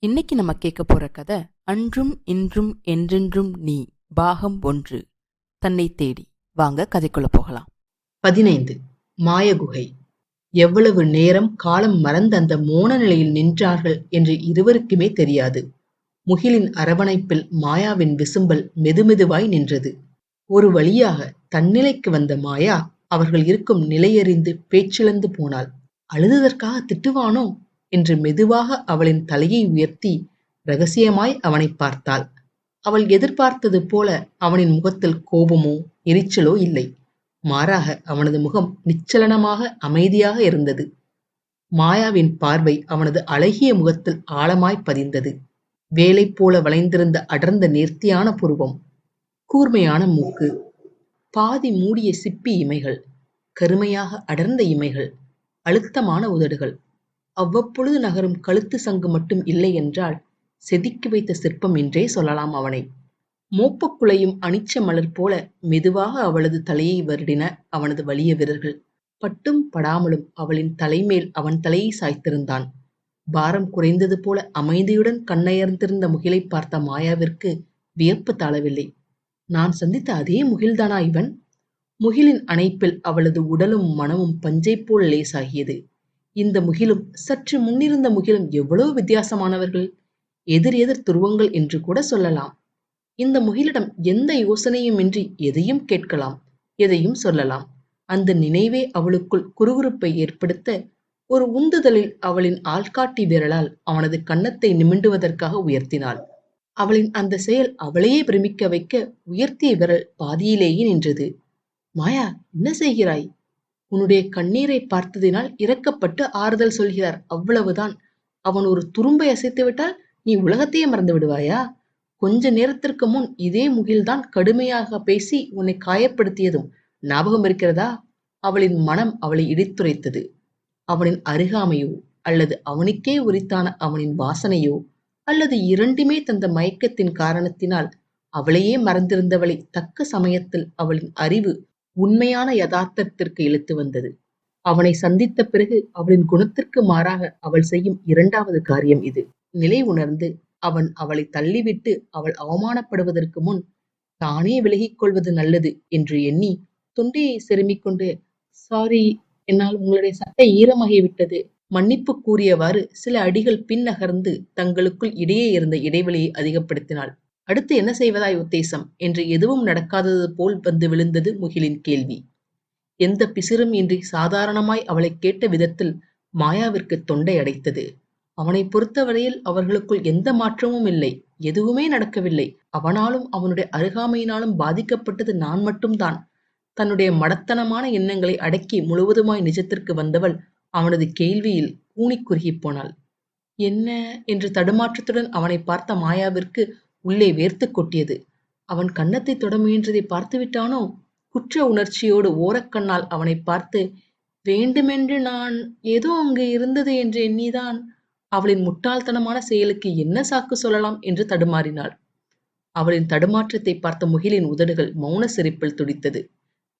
இன்னைக்கு நம்ம கேட்க போற கதை அன்றும் இன்றும் என்றென்றும் நீ பாகம் 1 தன்னை தேடி. வாங்க கதைக்குள்ள போகலாம். 15 மாயகுகை. எவ்வளவு நேரம் காலம் மறந்த அந்த மோன நிலையில் நின்றார்கள் என்று இருவருக்குமே தெரியாது. முகிலின் அரவணைப்பில் மாயாவின் விசும்பல் மெதுமெதுவாய் நின்றது. ஒரு வழியாக தன்னிலைக்கு வந்த மாயா அவர்கள் இருக்கும் நிலையறிந்து பேச்சிழந்து போனாள். அழுததற்காக திட்டுவானோ என்று மெதுவாக அவளின் தலையை உயர்த்தி ரகசியமாய் அவனை பார்த்தாள். அவள் எதிர்பார்த்தது போல அவனின் முகத்தில் கோபமோ எரிச்சலோ இல்லை. மாறாக அவனது முகம் நிச்சலனமாக அமைதியாக இருந்தது. மாயாவின் பார்வை அவனது அழகிய முகத்தில் ஆழமாய் பதிந்தது. வேலை போல வளைந்திருந்த அடர்ந்த நேர்த்தியான புருவம், கூர்மையான மூக்கு, பாதி மூடிய சிப்பி இமைகள், கருமையாக அடர்ந்த இமைகள், அழுத்தமான உதடுகள், அவ்வப்பொழுது நகரும் கழுத்து சங்கு மட்டும் இல்லை என்றால் செதுக்கி வைத்த சிற்பம் என்றே சொல்லலாம் அவனை. மோப்பக்குலையும் அனிச்ச மலர் போல மெதுவாக அவளது தலையை வருடின அவனது வலிய விரல்கள். பட்டும் படாமலும் அவளின் தலைமேல் அவன் தலையை சாய்த்திருந்தான். பாரம் குறைந்தது போல அமைதியுடன் கண்ணயர்ந்திருந்த முகிலை பார்த்த மாயாவிற்கு வியப்பு தாழவில்லை. நான் சந்தித்த அதே முகில்தானா இவன்? முகிலின் அணைப்பில் அவளது உடலும் மனமும் பஞ்சை போல் லேசாகியது. இந்த முகிலும் சற்று முன்னிருந்த முகிலும் எவ்வளவு வித்தியாசமானவர்கள்! எதிர் எதிர் துருவங்கள் என்று கூட சொல்லலாம். இந்த முகிலிடம் எந்த யோசனையுமின்றி எதையும் கேட்கலாம், எதையும் சொல்லலாம். அந்த நினைவே அவளுக்குள் குறுகுறுப்பை ஏற்படுத்த ஒரு உந்துதலில் அவளின் ஆள்காட்டி விரலால் அவனது கன்னத்தை நிமிண்டுவதற்காக உயர்த்தினாள். அவளின் அந்த செயல் அவளையே பிரமிக்க வைக்க உயர்த்திய விரல் பாதியிலேயே நின்றது. மாயா, என்ன செய்கிறாய்? உன்னுடைய கண்ணீரை பார்த்ததினால் இரக்கப்பட்டு ஆறுதல் சொல்கிறார், அவ்வளவுதான். அவன் ஒரு துரும்பை அசைத்து விட்டால் நீ உலகத்தையே மறந்து விடுவாயா? கொஞ்ச நேரத்திற்கு முன் இதே முகில்தான் கடுமையாக பேசி உன்னை காயப்படுத்தியதும் ஞாபகம் இருக்கிறதா? அவளின் மனம் அவளை இடித்துரைத்தது. அவனின் அருகாமையோ அல்லது அவனுக்கே உரித்தான அவனின் வாசனையோ அல்லது இரண்டுமே தந்த மயக்கத்தின் காரணத்தினால் அவளையே மறந்திருந்தவளை தக்க சமயத்தில் அவளின் அறிவு உண்மையான யதார்த்தத்திற்கு இழுத்து வந்தது. அவனை சந்தித்த பிறகு அவளின் குணத்திற்கு மாறாக அவள் செய்யும் இரண்டாவது காரியம் இது. நிலை உணர்ந்து அவன் அவளை தள்ளிவிட்டு அவள் அவமானப்படுவதற்கு முன் தானே விலகிக் கொள்வது நல்லது என்று எண்ணி தொண்டையை செருமிக் கொண்டு, சாரி, என்னால் உங்களுடைய சட்டை ஈரமாகிவிட்டது, மன்னிப்பு கூறியவாறு சில அடிகள் பின் நகர்ந்து தங்களுக்குள் இடையே இருந்த இடைவெளியை அதிகப்படுத்தினாள். அடுத்து என்ன செய்வதாய் உத்தேசம் என்று எதுவும் நடக்காதது போல் வந்து விழுந்தது முகிலின் கேள்வி. எந்த பிசிறும் இன்றி சாதாரணமாய் அவளை கேட்ட விதத்தில் மாயாவிற்கு தொண்டை அடைத்தது. அவனை பொறுத்தவரையில் அவர்களுக்குள் எந்த மாற்றமும் இல்லை, எதுவுமே நடக்கவில்லை. அவனாலும் அவனுடைய அருகாமையினாலும் பாதிக்கப்பட்டது நான் மட்டும்தான். தன்னுடைய மடத்தனமான எண்ணங்களை அடக்கி முழுவதுமாய் நிஜத்திற்கு வந்தவள் அவனது கேள்வியில் கூனி குறுகி போனாள். என்ன என்று தடுமாற்றத்துடன் அவனை பார்த்த மாயாவிற்கு உள்ளே வேர்த்து கொட்டியது. அவன் கன்னத்தை தொட முயன்றதை பார்த்து விட்டானோ? குற்ற உணர்ச்சியோடு ஓரக்கண்ணால் அவனை பார்த்து, வேண்டுமென்று நான் ஏதோ அங்கு இருந்தது என்று எண்ணிதான். அவளின் முட்டாள்தனமான செயலுக்கு என்ன சாக்கு சொல்லலாம் என்று தடுமாறினாள். அவளின் தடுமாற்றத்தை பார்த்த முகிலின் உதடுகள் மௌன சிரிப்பில் துடித்தது.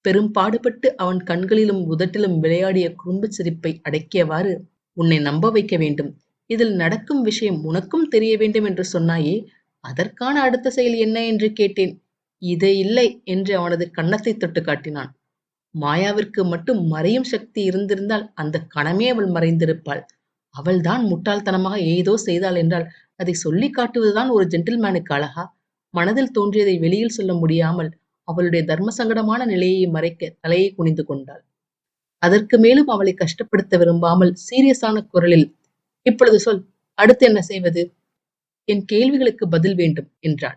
பெரும்பாடுபட்டு அவன் கண்களிலும் உதட்டிலும் விளையாடிய குறும்பு சிரிப்பை அடக்கியவாறு, உன்னை நம்ப வைக்க வேண்டும், இதில் நடக்கும் விஷயம் உனக்கும் தெரிய வேண்டும் என்று சொன்னாயே, அதற்கான அடுத்த செயல் என்ன என்று கேட்டேன். இதை இல்லை என்று அவனது கன்னத்தை தொட்டு காட்டினான். மாயாவிற்கு மட்டும் மறையும் சக்தி இருந்திருந்தால் அந்த கணமே அவள் மறைந்திருப்பாள். அவள்தான் முட்டாள்தனமாக ஏதோ செய்தாள் என்றால் அதை சொல்லி காட்டுவதுதான் ஒரு ஜென்டில்மேனுக்கு அழகா? மனதில் தோன்றியதை வெளியில் சொல்ல முடியாமல் அவளுடைய தர்ம சங்கடமான நிலையை மறைக்க தலையை குனிந்து கொண்டாள். அதற்கு மேலும் அவளை கஷ்டப்படுத்த விரும்பாமல் சீரியஸான குரலில், இப்பொழுது சொல், அடுத்து என்ன செய்வது? என் கேள்விகளுக்கு பதில் வேண்டும் என்றாள்.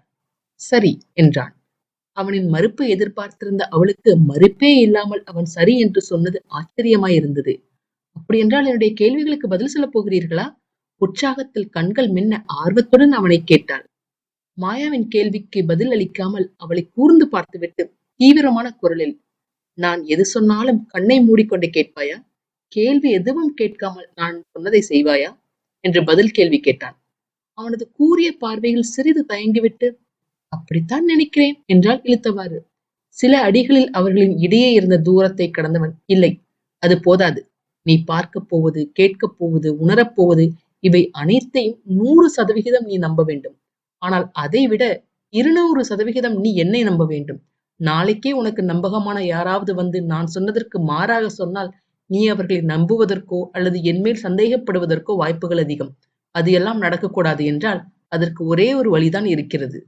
சரி என்றான். அவனின் மறுப்பு எதிர்பார்த்திருந்த அவளுக்கு மறுப்பே இல்லாமல் அவன் சரி என்று சொன்னது ஆச்சரியமாயிருந்தது. அப்படியென்றால் என்னுடைய கேள்விகளுக்கு பதில் சொல்லப் போகிறீர்களா? உற்சாகத்தில் கண்கள் மின்ன ஆர்வத்துடன் அவனை கேட்டாள். மாயாவின் கேள்விக்கு பதில் அளிக்காமல் அவளை கூர்ந்து பார்த்துவிட்டு தீவிரமான குரலில், நான் எது சொன்னாலும் கண்ணை மூடிக்கொண்டு கேட்பாயா? கேள்வி எதுவும் கேட்காமல் நான் சொன்னதை செய்வாயா என்று பதில் கேள்வி கேட்டான். அவனது கூரிய பார்வையில் சிறிது தயங்கிவிட்டு, அப்படித்தான் நினைக்கிறேன் என்றால் இழுத்தவாறு. சில அடிகளில் அவர்களின் இடையே இருந்த தூரத்தை கடந்தவன், இல்லை, அது போதாது. நீ பார்க்கப் போவது, கேட்கப் போவது, உணரப்போவது இவை அனைத்தையும் 100% நீ நம்ப வேண்டும். ஆனால் அதைவிட 200% நீ என்னை நம்ப வேண்டும். நாளைக்கே உனக்கு நம்பகமான யாராவது வந்து நான் சொன்னதற்கு மாறாக சொன்னால், நீ அவர்களை நம்புவதற்கோ அல்லது என்மேல் சந்தேகப்படுவதற்கோ வாய்ப்புகள் அதிகம். அது எல்லாம் நடக்கக்கூடாது என்றால், அதற்கு ஒரே ஒரு வழிதான் இருக்கிறது.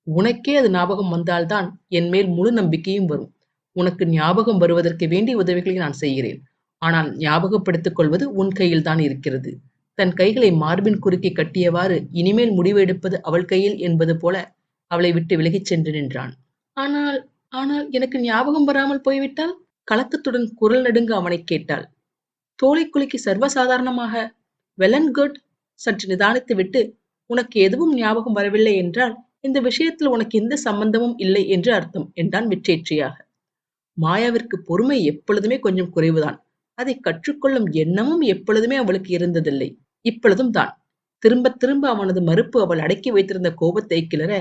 உனக்கே அது ஞாபகம் வந்தால்தான் என்மேல் முழு நம்பிக்கையும் வரும். உனக்கு ஞாபகம் வருவதற்கு வேண்டிய உதவிகளை நான் செய்கிறேன். ஆனால் ஞாபகப்படுத்திக் கொள்வது உன் கையில்தான் இருக்கிறது. தன் கைகளை மார்பின் குறுக்கே கட்டியவாறு இனிமேல் முடிவு எடுப்பது அவள் கையில் என்பது போல அவளை விட்டு விலகிச் சென்று நின்றான். ஆனால் ஆனால் எனக்கு ஞாபகம் வராமல் போய்விட்டால்? கலக்கத்துடன் குரல் நடுங்க அவனைக் கேட்டாள். தோழி குலுக்கி சர்வசாதாரணமாக, வெல் அண்ட் குட். சற்று நிதானித்து விட்டு, உனக்கு எதுவும் ஞாபகம் வரவில்லை என்றால் இந்த விஷயத்தில் உனக்கு எந்த சம்பந்தமும் இல்லை என்று அர்த்தம் என்றான் வெற்றேற்றியாக. மாயாவிற்கு பொறுமை எப்பொழுதுமே கொஞ்சம் குறைவுதான். அதை கற்றுக்கொள்ளும் எண்ணமும் எப்பொழுதுமே அவளுக்கு இருந்ததில்லை. இப்பொழுதும் தான். திரும்ப திரும்ப அவனது மறுப்பு அவள் அடக்கி வைத்திருந்த கோபத்தை கிளற,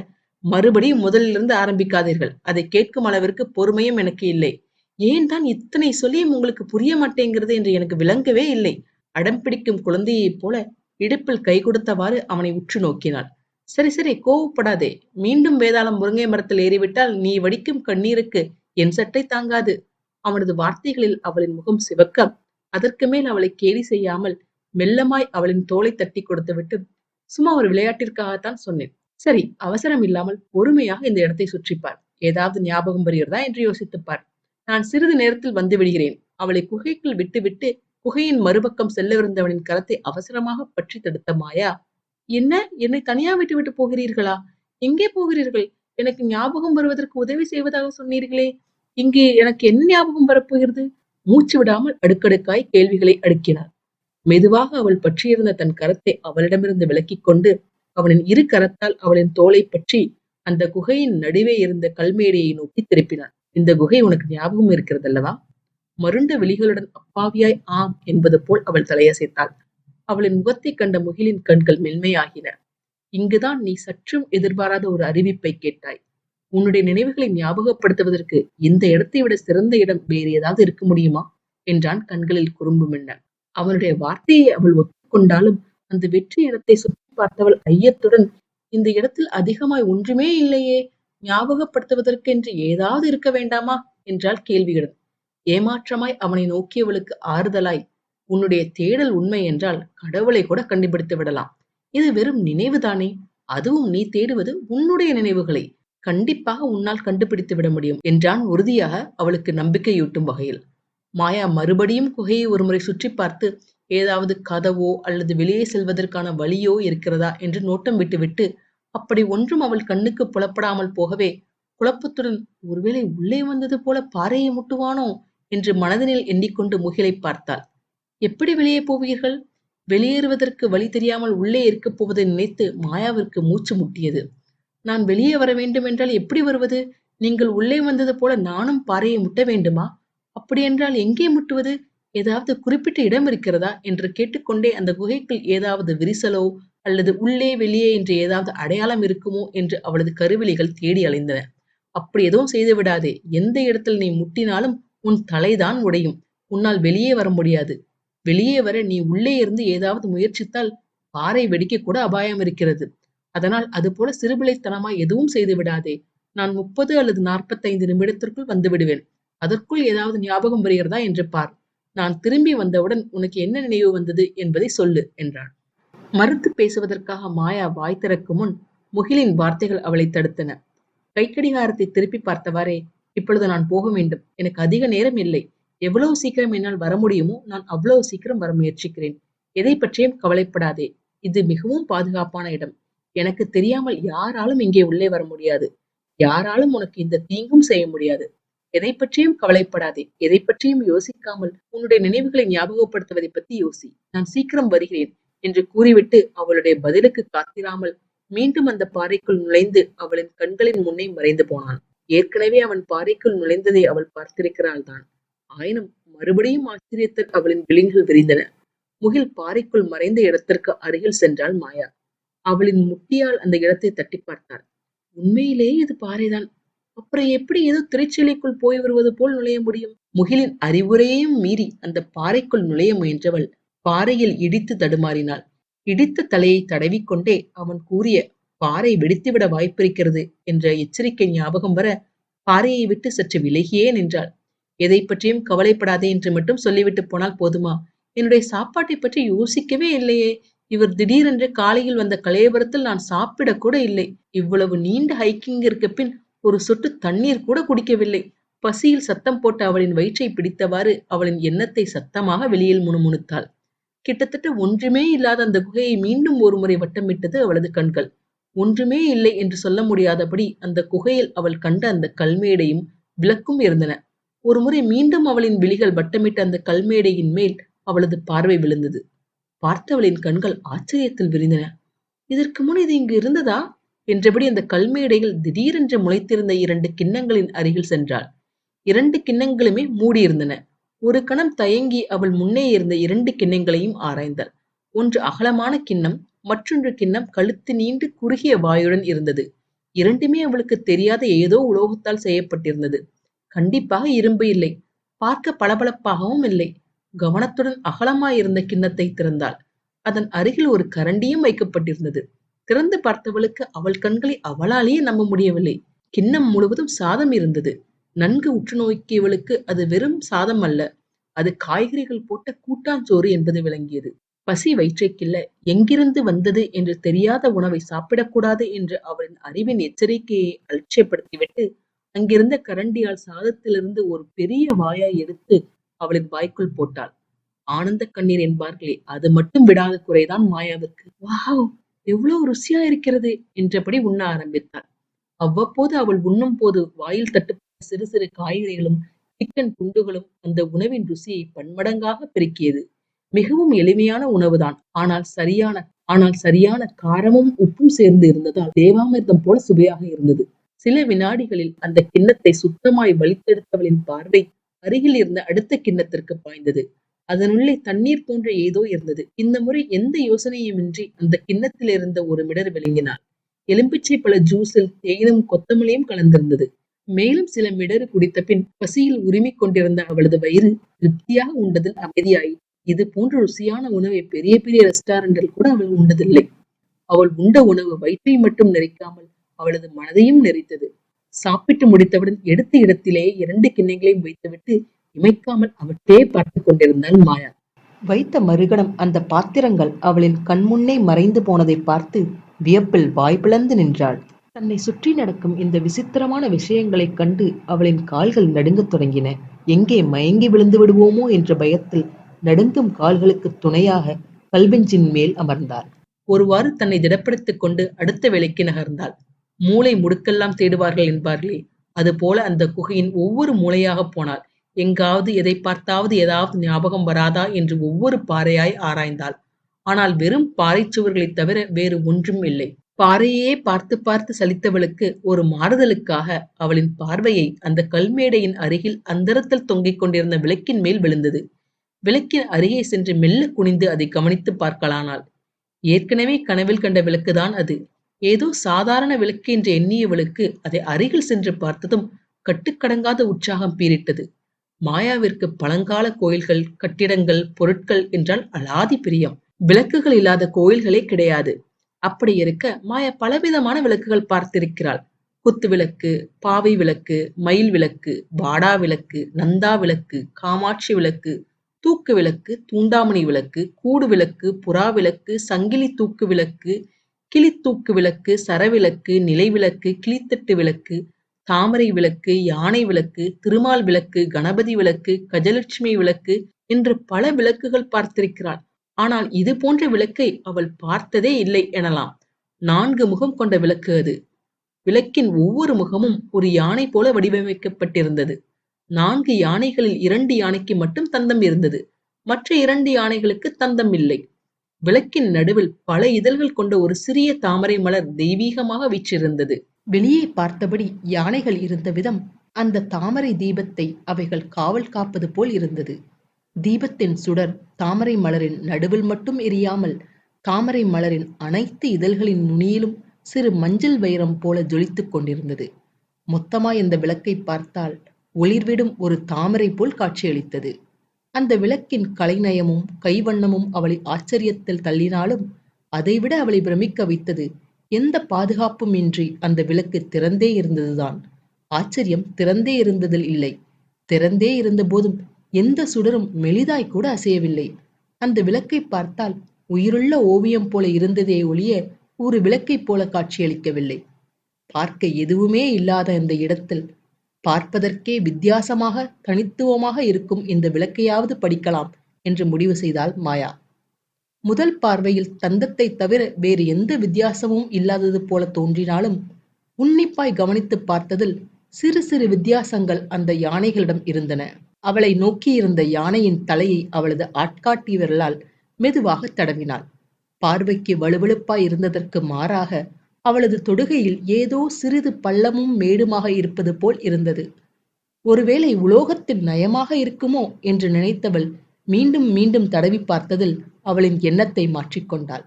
மறுபடியும் முதலிலிருந்து ஆரம்பிக்காதீர்கள். அதை கேட்கும் அளவிற்கு பொறுமையும் எனக்கு இல்லை. ஏன் தான் இத்தனை சொல்லியும் உங்களுக்கு புரிய மாட்டேங்கிறது என்று எனக்கு விளங்கவே இல்லை. அடம் பிடிக்கும் குழந்தையைப் போல இடுப்பில் கை கொடுத்தவாறு அவனை உற்று நோக்கினாள். சரி சரி, கோவப்படாதே. மீண்டும் வேதாளம் முருங்கை மரத்தில் ஏறிவிட்டால் நீ வடிக்கும் கண்ணீருக்கு என் சட்டை தாங்காது. அவனது வார்த்தைகளில் அவளின் முகம் சிவக்க, அதற்கு மேல் அவளை கேலி செய்யாமல் மெல்லமாய் அவளின் தோளை தட்டி கொடுத்துவிட்டு, சும்மா ஒரு விளையாட்டிற்காகத்தான் சொன்னேன். சரி, அவசரம் இல்லாமல் பொறுமையாக இந்த இடத்தை சுற்றிப்பார். ஏதாவது ஞாபகம் வருகிறதா என்று யோசித்துப்பார். நான் சிறிது நேரத்தில் வந்து விடுகிறேன். அவளை குகைக்குள் விட்டுவிட்டு குகையின் மறுபக்கம் செல்லவிருந்தவனின் கரத்தை அவசரமாக பற்றி தடுத்த மாயா, என்ன, என்னை தனியா விட்டுவிட்டு போகிறீர்களா? எங்கே போகிறீர்கள்? எனக்கு ஞாபகம் வருவதற்கு உதவி செய்வதாக சொன்னீர்களே, இங்கே எனக்கு என்ன ஞாபகம் வரப்போகிறது? மூச்சு விடாமல் அடுக்கடுக்காய் கேள்விகளை அடுக்கினார். மெதுவாக அவள் பற்றியிருந்த தன் கரத்தை அவளிடமிருந்து விலக்கிக் கொண்டு அவனின் இரு கரத்தால் அவளின் தோலை பற்றி அந்த குகையின் நடுவே இருந்த கல்மேடையை நோக்கி திருப்பினான். இந்த குகை உனக்கு ஞாபகம் இருக்கிறதல்லவா? மருண்ட விழிகளுடன் அப்பாவியாய் ஆம் என்பது போல் அவள் தலையசைத்தாள். அவளின் முகத்தை கண்ட முகிலின் கண்கள் மென்மையாகின. இங்குதான் நீ சற்றும் எதிர்பாராத ஒரு அறிவிப்பை கேட்டாய். உன்னுடைய நினைவுகளை ஞாபகப்படுத்துவதற்கு இந்த இடத்தை விட சிறந்த இடம் வேறு ஏதாவது இருக்க முடியுமா என்றான் கண்களில் குறும்பு மின்ன. அவனுடைய வார்த்தையை அவள் ஒத்துக்கொண்டாலும் அந்த வெற்றி இடத்தை சுற்றி பார்த்தவள் ஐயத்துடன், இந்த இடத்தில் அதிகமாய் ஒன்றுமே இல்லையே, ஞாபகப்படுத்துவதற்கென்று ஏதாவது இருக்க வேண்டாமா என்றாள் கேள்வியுடன். ஏமாற்றமாய் அவனை நோக்கியவளுக்கு ஆறுதலாய், உன்னுடைய தேடல் உண்மை என்றால் கடவுளை கூட கண்டுபிடித்து விடலாம். இது வெறும் நினைவுதானே. அதுவும் நீ தேடுவது உன்னுடைய நினைவுகளை. கண்டிப்பாக உன்னால் கண்டுபிடித்து விட முடியும் என்றான் உறுதியாக, அவளுக்கு நம்பிக்கையூட்டும் வகையில். மாயா மறுபடியும் குகையை ஒருமுறை சுற்றி பார்த்து ஏதாவது கதவோ அல்லது வெளியே செல்வதற்கான வழியோ இருக்கிறதா என்று நோட்டம் விட்டுவிட்டு, அப்படி ஒன்றும் அவள் கண்ணுக்கு புலப்படாமல் போகவே குழப்பத்துடன், ஒருவேளை உள்ளே வந்தது போல பாறையை முட்டுவானோ என்று மனதினில் எண்ணிக்கொண்டு முகிலை பார்த்தாள். எப்படி வெளியே போவீர்கள்? வெளியேறுவதற்கு வழி தெரியாமல் உள்ளே இருக்கப் போவதை நினைத்து மாயாவிற்கு மூச்சு முட்டியது. நான் வெளியே வர வேண்டும் என்றால் எப்படி வருவது? நீங்கள் உள்ளே வந்தது போல நானும் பாறையை முட்ட வேண்டுமா? அப்படியென்றால் எங்கே முட்டுவது? ஏதாவது குறிப்பிட்ட இடம் இருக்கிறதா என்று கேட்டுக்கொண்டே அந்த குகைக்குள் ஏதாவது விரிசலோ அல்லது உள்ளே வெளியே என்று ஏதாவது அடையாளம் இருக்குமோ என்று அவளது கருவிழிகள் தேடி அலைந்தன. அப்படி எதுவும் செய்து விடாதே. எந்த இடத்தில் நீ முட்டினாலும் உன் தலைதான் உடையும். உன்னால் வெளியே வர முடியாது. வெளியே வர நீ உள்ளே இருந்து ஏதாவது முயற்சித்தால் பாறை வெடிக்க கூட அபாயம் இருக்கிறது. அதனால் அது போல சிறுபிள்ளைத்தனமாய் எதுவும் செய்து விடாதே. நான் 30 அல்லது 45 நிமிடத்திற்குள் வந்து விடுவேன். அதற்குள் ஏதாவது ஞாபகம் வருகிறதா என்று பார். நான் திரும்பி வந்தவுடன் உனக்கு என்ன நினைவு வந்தது என்பதை சொல்லு என்றான். மறுத்து பேசுவதற்காக மாயா வாய் திறக்கும் முன் முகிலின் வார்த்தைகள் அவளை தடுத்தன. கைக்கடிகாரத்தை திருப்பி பார்த்தவாறே, இப்பொழுது நான் போக வேண்டும். எனக்கு அதிக நேரம் இல்லை. எவ்வளவு சீக்கிரம் என்னால் வர முடியுமோ நான் அவ்வளவு சீக்கிரம் வர முயற்சிக்கிறேன். எதை பற்றியும் கவலைப்படாதே. இது மிகவும் பாதுகாப்பான இடம். எனக்கு தெரியாமல் யாராலும் இங்கே உள்ளே வர முடியாது. யாராலும் உனக்கு இந்த தீங்கும் செய்ய முடியாது. எதை பற்றியும் கவலைப்படாதே. எதை பற்றியும் யோசிக்காமல் உன்னுடைய நினைவுகளை ஞாபகப்படுத்துவதை பத்தி யோசி. நான் சீக்கிரம் வருகிறேன் என்று கூறிவிட்டு அவளுடைய பதிலுக்கு காத்திராமல் மீண்டும் அந்த பாறைக்குள் நுழைந்து அவளின் கண்களின் முன்னே மறைந்து போனான். ஏற்கனவே அவன் பாறைக்குள் நுழைந்ததை அவள் பார்த்திருக்கிறாள் தான். ஆயினும் மறுபடியும் ஆச்சரியத்தில் அவளின் விழிகள் விரிந்தன. முகில் பாறைக்குள் மறைந்த இடத்திற்கு அருகில் சென்றாள் மாயா. அவளின் முட்டியால் அந்த இடத்தை தட்டி பார்த்தாள். உண்மையிலேயே இது பாறைதான். அப்புறம் எப்படி ஏதோ திரைச்சீலைக்குள் போய் வருவது போல் நுழைய முடியும்? முகிலின் அறிவுரையையும் மீறி அந்த பாறைக்குள் நுழைய முயன்றவள் பாறையில் இடித்து தடுமாறினாள். இடித்த தலையை தடவிக்கொண்டே அவன் கூறிய பாறை வெடித்துவிட வாய்ப்பிருக்கிறது என்ற எச்சரிக்கை ஞாபகம் வர பாறையை விட்டு சற்று விலகியே நின்றாள். எதை பற்றியும் கவலைப்படாதே என்று மட்டும் சொல்லிவிட்டு போனால் போதுமா? என்னுடைய சாப்பாட்டை பற்றி யோசிக்கவே இல்லையே. இவர் திடீரென்று காலையில் வந்த கலையபுரத்தில் நான் சாப்பிடக் கூட இல்லை. இவ்வளவு நீண்ட ஹைக்கிங்கிற்கு பின் ஒரு சொட்டு தண்ணீர் கூட குடிக்கவில்லை. பசியில் சத்தம் போட்ட அவளின் வயிற்றை பிடித்தவாறு அவளின் எண்ணத்தை சத்தமாக வெளியில் முணுமுணுத்தாள். கிட்டத்தட்ட ஒன்றுமே இல்லாத அந்த குகையை மீண்டும் ஒருமுறை வட்டமிட்டது அவளது கண்கள். ஒன்றுமே இல்லை என்று சொல்ல முடியாதபடி அந்த குகையில் அவள் கண்ட அந்த கல்மேடையும் விளக்கும் இருந்தன. ஒருமுறை மீண்டும் அவளின் விழிகள் வட்டமிட்ட அந்த கல்மேடையின் மேல் அவளது பார்வை விழுந்தது. பார்த்தவளின் கண்கள் ஆச்சரியத்தில் விரிந்தன. இதற்கு முன் இது இங்கு இருந்ததா என்றபடி அந்த கல்மேடையில் திடீரென்று முளைத்திருந்த 2 கிண்ணங்களின் அருகில் சென்றாள். 2 கிண்ணங்களுமே மூடியிருந்தன. ஒரு கணம் தயங்கி அவள் முன்னே இருந்த 2 கிண்ணங்களையும் ஆராய்ந்தாள். ஒன்று அகலமான கிண்ணம், மற்றொன்று கிண்ணம் கழுத்து நீண்டு குறுகிய வாயுடன் இருந்தது. இரண்டுமே அவளுக்கு தெரியாத ஏதோ உலோகத்தால் செய்யப்பட்டிருந்தது. கண்டிப்பாக இரும்பு இல்லை. பார்க்க பளபளப்பாகவும் இல்லை. கவனத்துடன் அகலமாயிருந்த கிண்ணத்தை திறந்தாள். அதன் அருகில் ஒரு கரண்டியும் வைக்கப்பட்டிருந்தது. திறந்து பார்த்தவளுக்கு அவள் கண்களை அவளாலேயே நம்ப முடியவில்லை. கிண்ணம் முழுவதும் சாதம் இருந்தது. நன்கு உற்று நோக்கியவளுக்கு அது வெறும் சாதம் அல்ல, அது காய்கறிகள் போட்ட கூட்டாஞ்சோறு என்பது விளங்கியது. பசி வயிற்றைக் கிள்ள எங்கிருந்து வந்தது என்று தெரியாத உணவை சாப்பிடக்கூடாது என்று அவளின் அறிவின் எச்சரிக்கையை அலட்சியப்படுத்திவிட்டு அங்கிருந்த கரண்டியால் சாதத்திலிருந்து ஒரு பெரிய வாயாய் எடுத்து அவளின் வாய்க்குள் போட்டாள். ஆனந்த கண்ணீர் என்பார்களே, அது மட்டும் விடாத குறைதான் மாயாவிற்கு. வாவ், எவ்வளவு ருசியா இருக்கிறது என்றபடி உண்ண ஆரம்பித்தாள். அவ்வப்போது அவள் உண்ணும் போது வாயில் தட்டுப்பட்ட சிறு சிறு காய்கறிகளும் சிக்கன் துண்டுகளும் அந்த உணவின் ருசியை பன்மடங்காக பெருக்கியது. மிகவும் எளிமையான உணவுதான். ஆனால் சரியான காரமும் உப்பும் சேர்ந்து இருந்ததால் தேவாமிர்தம் போல சுவையாக இருந்தது. சில வினாடிகளில் அந்த கிண்ணத்தை சுத்தமாய் வலித்தெடுத்தவளின் பார்வை அருகில் இருந்த அடுத்த கிண்ணத்திற்கு பாய்ந்தது. அதனுள்ளே தண்ணீர் போன்ற ஏதோ இருந்தது. இந்த முறை எந்த யோசனையுமின்றி அந்த கிண்ணத்தில் இருந்த ஒரு மிடர் விழுங்கினாள். எலும்பிச்சை பழ ஜூஸில் தேனும் கொத்தமல்லியும் கலந்திருந்தது. மேலும் சில மிடறு குடித்த பின் பசியில் உரிமிக் கொண்டிருந்த அவளது வயிறு திருப்தியாக உண்டதில் அமைதியாயிற்று. இது போன்ற ருசியான உணவை பெரிய பெரிய ரெஸ்டாரண்டில் கூட அவள் உண்டதில்லை. அவள் உண்ட உணவு வயிற்றை மட்டும் நிறைக்காமல் அவளது மனதையும் நிறைத்தது. சாப்பிட்டு முடித்தவுடன் எடுத்த இடத்திலேயே 2 கிண்ணங்களையும் வைத்துவிட்டு இமைக்காமல் அவற்றையே பார்த்து கொண்டிருந்தாள் மாயா. வைத்த மறுகணம் அந்த பாத்திரங்கள் அவளின் கண்முன்னே மறைந்து போனதை பார்த்து வியப்பில் வாய் பிளந்து நின்றாள். தன்னை சுற்றி நடக்கும் இந்த விசித்திரமான விஷயங்களைக் கண்டு அவளின் கால்கள் நடுங்கத் தொடங்கின. எங்கே மயங்கி விழுந்து விடுவோமோ என்ற பயத்தில் நடுங்கும் கால்களுக்கு துணையாக கல்பெஞ்சின் மேல் அமர்ந்தாள். ஒருவாறு தன்னை திடப்படுத்திக் கொண்டு அடுத்த வேலைக்கு நகர்ந்தாள். மூளை முடுக்கெல்லாம் தேடுவார்கள் என்பார்களே, அதுபோல அந்த குகையின் ஒவ்வொரு மூலையாக போனாள். எங்காவது எதை பார்த்தாவது ஏதாவது ஞாபகம் வராதா என்று ஒவ்வொரு பாறையாய் ஆராய்ந்தாள். ஆனால் வெறும் பாறை சுவர்களைத் தவிர வேறு ஒன்றும் இல்லை. பாறையே பார்த்து பார்த்து சலித்தவளுக்கு ஒரு மாறுதலுக்காக அவளின் பார்வையை அந்த கல்மேடையின் அருகில் அந்தரத்தில் தொங்கிக் கொண்டிருந்த விளக்கின் மேல் விழுந்தது. விளக்கின் அருகே சென்று மெல்ல குனிந்து அதை கவனித்து பார்க்கலானாள். ஏற்கனவே கனவில் கண்ட விளக்குதான் அது. ஏதோ சாதாரண விளக்கு என்று எண்ணியவளுக்கு அதை அருகில் சென்று பார்த்ததும் கட்டுக்கடங்காத உற்சாகம் பீரிட்டது. மாயாவிற்கு பழங்கால கோயில்கள், கட்டிடங்கள், பொருட்கள் என்றால் அலாதி பிரியம். விளக்குகள் இல்லாத கோயில்களே கிடையாது. அப்படி இருக்க மாயா பலவிதமான விளக்குகள் பார்த்திருக்கிறாள். குத்து விளக்கு, பாவை விளக்கு, மயில் விளக்கு, வாடா விளக்கு, நந்தா விளக்கு, காமாட்சி விளக்கு, தூக்கு விளக்கு, தூண்டாமணி விளக்கு, கூடு விளக்கு, புறா விளக்கு, சங்கிலி தூக்கு விளக்கு, கிளித்தூக்கு விளக்கு, சரவிளக்கு, நிலைவிளக்கு, கிளித்தட்டு விளக்கு, தாமரை விளக்கு, யானை விளக்கு, திருமால் விளக்கு, கணபதி விளக்கு, கஜலட்சுமி விளக்கு என்று பல விளக்குகள் பார்த்திருக்கிறாள். ஆனால் இது போன்ற விளக்கை அவள் பார்த்ததே இல்லை எனலாம். 4 முகம் கொண்ட விளக்கு அது. விளக்கின் ஒவ்வொரு முகமும் ஒரு யானை போல வடிவமைக்கப்பட்டிருந்தது. 4 யானைகளில் 2 யானைக்கு மட்டும் தந்தம் இருந்தது. மற்ற 2 யானைகளுக்கு தந்தம் இல்லை. விளக்கின் நடுவில் பல இதழ்கள் கொண்ட ஒரு சிறிய தாமரை மலர் தெய்வீகமாக வீற்றிருந்தது. வெளியே பார்த்தபடி யானைகள் இருந்த விதம் அந்த தாமரை தீபத்தை அவைகள் காவல் காப்பது போல் இருந்தது. தீபத்தின் சுடர் தாமரை மலரின் நடுவில் மட்டும் எரியாமல் தாமரை மலரின் அனைத்து இதழ்களின் நுனியிலும் சிறு மஞ்சள் வைரம் போல ஜொலித்துக் கொண்டிருந்தது. மொத்தமாய் அந்த விளக்கை பார்த்தால் ஒளிர்விடும் ஒரு தாமரை போல் காட்சியளித்தது. அந்த விளக்கின் கலைநயமும் கைவண்ணமும் அவளை ஆச்சரியத்தில் தள்ளினாலும் அதைவிட அவளை பிரமிக்க வைத்தது எந்த பாதுகாப்பும் இன்றி அந்த விளக்கு திறந்தே இருந்ததுதான். ஆச்சரியம் திறந்தே இருந்ததில் இல்லை, திறந்தே இருந்த போதும் எந்த சுடரும் மெலிதாய் கூட அசையவில்லை. அந்த விளக்கை பார்த்தால் உயிருள்ள ஓவியம் போல இருந்ததே ஒழிய ஒரு விளக்கைப் போல காட்சியளிக்கவில்லை. பார்க்க எதுவுமே இல்லாத இந்த இடத்தில் பார்ப்பதற்கே வித்தியாசமாக தனித்துவமாக இருக்கும் இந்த விளக்கையாவது படிக்கலாம் என்று முடிவு செய்தாள் மாயா. முதல் பார்வையில் தந்தத்தை தவிர வேறு எந்த வித்தியாசமும் இல்லாதது போல தோன்றினாலும் உன்னிப்பாய் கவனித்து பார்த்ததில் சிறு சிறு வித்தியாசங்கள் அந்த யானைகளிடம் இருந்தன. அவளை நோக்கியிருந்த யானையின் தலையை அவளது ஆட்காட்டி விரலால் மெதுவாக தடவினாள். பார்வைக்கு வலுவழுப்பாய் இருந்ததற்கு மாறாக அவளது தொடுகையில் ஏதோ சிறிது பள்ளமும் மேடுமாக இருப்பது போல் இருந்தது. ஒருவேளை உலோகத்தின் நயமாக இருக்குமோ என்று நினைத்தவள் மீண்டும் மீண்டும் தடவி பார்த்ததில் அவளின் எண்ணத்தை மாற்றிக்கொண்டாள்.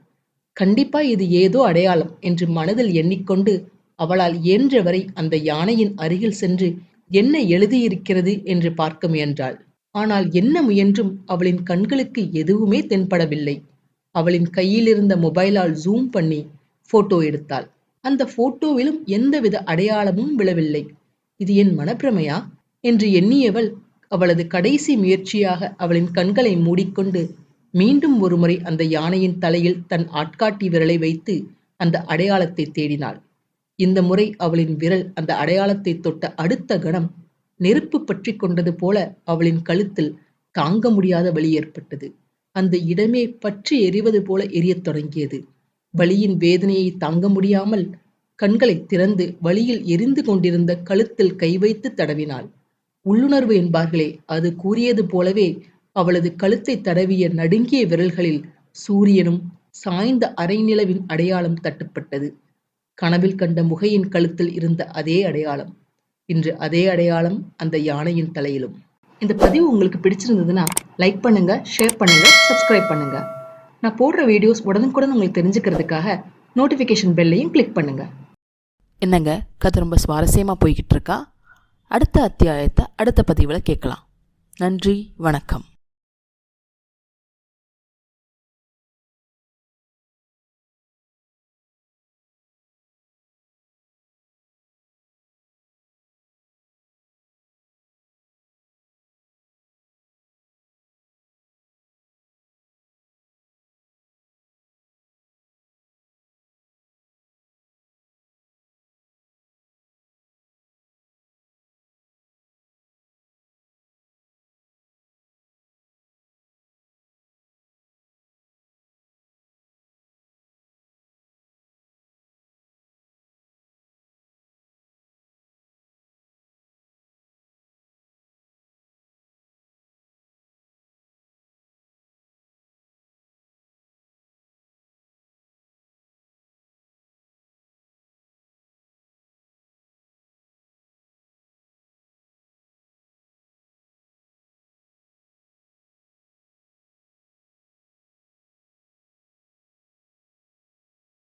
கண்டிப்பா இது ஏதோ அடையாளம் என்று மனதில் எண்ணிக்கொண்டு அவளால் இயன்றவரை அந்த யானையின் அருகில் சென்று என்ன எழுதியிருக்கிறது என்று பார்க்க முயன்றாள். ஆனால் என்ன முயன்றும் அவளின் கண்களுக்கு எதுவுமே தென்படவில்லை. அவளின் கையில் இருந்த மொபைலால் ஜூம் பண்ணி போட்டோ எடுத்தாள். அந்த போட்டோவிலும் எந்தவித அடையாளமும் விழவில்லை. இது என் மனப்பிரமையா என்று எண்ணியவள் அவளது கடைசி முயற்சியாக அவளின் கண்களை மூடிக்கொண்டு மீண்டும் ஒருமுறை அந்த யானையின் தலையில் தன் ஆட்காட்டி விரலை வைத்து அந்த அடையாளத்தை தேடினாள். இந்த முறை அவளின் விரல் அந்த அடையாளத்தை தொட்ட அடுத்த கணம் நெருப்பு பற்றி கொண்டது போல அவளின் கழுத்தில் தாங்க முடியாத வலி ஏற்பட்டது. அந்த இடமே பற்றி எரிவது போல எரியத் தொடங்கியது. வலியின் வேதனையை தாங்க முடியாமல் கண்களை திறந்து வலியில் எரிந்து கொண்டிருந்த கழுத்தில் கை வைத்து தடவினாள். உள்ளுணர்வு என்பார்களே, அது கூறியது போலவே அவளது கழுத்தை தடவிய நடுங்கிய விரல்களில் சூரியனும் சாய்ந்த அரைநிலவின் அடையாளம் தட்டுப்பட்டது. கனவில் கண்ட முகையின் கழுத்தில் இருந்த அதே அடையாளம், இன்று அதே அடையாளம் அந்த யானையின் தலையிலும். இந்த பதிவு உங்களுக்கு பிடிச்சிருந்ததுன்னா லைக் பண்ணுங்க, ஷேர் பண்ணுங்க, சப்ஸ்கிரைப் பண்ணுங்க. நான் போடுற வீடியோஸ் உடனுக்குடன் உங்களுக்கு தெரிஞ்சுக்கிறதுக்காக நோட்டிஃபிகேஷன் பெல்லையும் கிளிக் பண்ணுங்க. என்னங்க, கதை ரொம்ப சுவாரஸ்யமாக போய்கிட்டு இருக்கா? அடுத்த அத்தியாயத்தை அடுத்த பதிவில் கேட்கலாம். நன்றி, வணக்கம்.